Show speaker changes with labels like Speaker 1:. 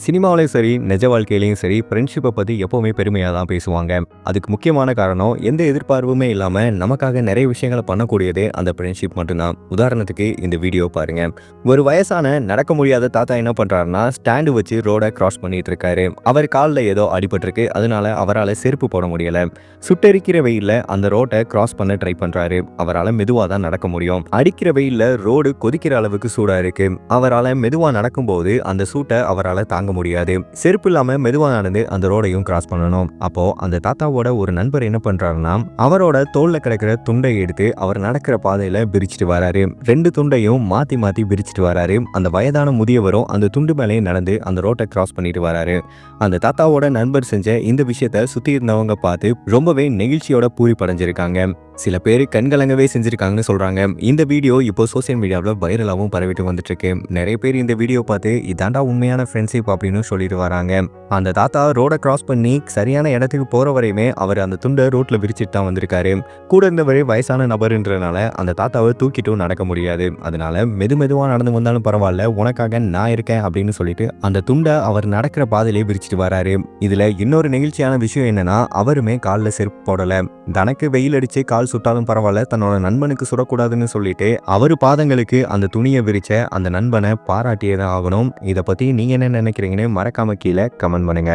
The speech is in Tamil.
Speaker 1: சினிமாவிலையும் சரி, நிஜ வாழ்க்கையிலயும் சரி, ஃப்ரெண்ட்ஷிப்பை பத்தி எப்பவுமே பெருமையா தான் பேசுவாங்க. அதுக்கு முக்கியமான காரணம், எந்த எதிர்பார்ப்புமே இல்லாம நமக்காக நிறைய விஷயங்கள பண்ணக்கூடியதே அந்த ஃப்ரெண்ட்ஷிப் மட்டும்தான். உதாரணத்துக்கு இந்த வீடியோ பாருங்க. ஒரு வயசான நடக்க முடியாத தாத்தா என்ன பண்றாருன்னா, ஸ்டாண்டு வச்சு ரோட கிராஸ் பண்ணிட்டு இருக்காரு. அவர் கால்ல ஏதோ அடிபட்டிருக்கு. அதனால அவரால செருப்பு போட முடியல. சுட்டெரிக்கிற வெயில்ல அந்த ரோட்டை கிராஸ் பண்ண ட்ரை பண்றாரு. அவரால மெதுவா தான் நடக்க முடியும். அடிக்கிற வெயில்ல ரோடு கொதிக்கிற அளவுக்கு சூடா இருக்கு. அவரால மெதுவா நடக்கும்போது அந்த சூட்டை அவரால தாங்க முடியாது. செருப்பு இல்லாம மெதுவா நடந்து அந்த ரோடையும் கிராஸ் பண்ணணும். அப்போ அந்த தாத்தாவோட ஒரு நண்பர் என்ன பண்றாருன்னா, அவரோட தோல்ல கிடக்கிற துண்டை எடுத்து அவர் நடக்கிற பாதையில பிரிச்சுட்டு வராரு. 2 துண்டையும் மாத்தி மாத்தி பிரிச்சுட்டு வராரு. அந்த வயதான முதியவரும் அந்த துண்டு மேலே நடந்து அந்த ரோட்டை கிராஸ் பண்ணிட்டு வராரு. அந்த தாத்தாவோட நண்பர் செஞ்ச இந்த விஷயத்த சுத்தி இருந்தவங்க பார்த்து ரொம்பவே நெகிழ்ச்சியோட பூரிப்படைஞ்சிருக்காங்க. சில பேர் கண்கலங்கவே செஞ்சிருக்காங்கன்னு சொல்றாங்க. இந்த வீடியோ இப்போ சோசியல் மீடியாவில் வைரலாகவும் பரவிட்டு வந்துட்டு இருக்கு. நிறைய பேர் இந்த வீடியோ பார்த்து இதாண்டா உண்மையான ஃப்ரெண்ட்ஷிப் அப்படின்னு சொல்லிட்டு வராங்க. அந்த தாத்தா ரோட கிராஸ் பண்ணி சரியான இடத்துக்கு போற வரையுமே அவர் அந்த துண்டை ரோட்ல விரிச்சிட்டு தான் வந்திருக்காரு. கூட இருந்தவரே வயசான நபருன்றனால அந்த தாத்தாவை தூக்கிட்டும் நடக்க முடியாது. அதனால மெதுவா நடந்து வந்தாலும் பரவாயில்ல, உனக்காக நான் இருக்கேன் அப்படின்னு சொல்லிட்டு அந்த துண்டை அவர் நடக்கிற பாதையிலே விரிச்சிட்டு வராரு. இதுல இன்னொரு நெகிழ்ச்சியான விஷயம் என்னன்னா, அவருமே காலில் செருப்பு போடல. தனக்கு வெயில் அடிச்சு கால் சுட்டாலும் பரவாயில்ல, தன்னோட நண்பனுக்கு சுடக்கூடாதுன்னு சொல்லிட்டு அவரு பாதங்களுக்கு அந்த துணியை விரிச்ச அந்த நண்பனை பாராட்டியதான் ஆகணும். இதை பத்தி நீங்க என்ன நினைக்கிறீங்கன்னு மறக்காம கீழே கமெண்ட் பண்ணுங்க.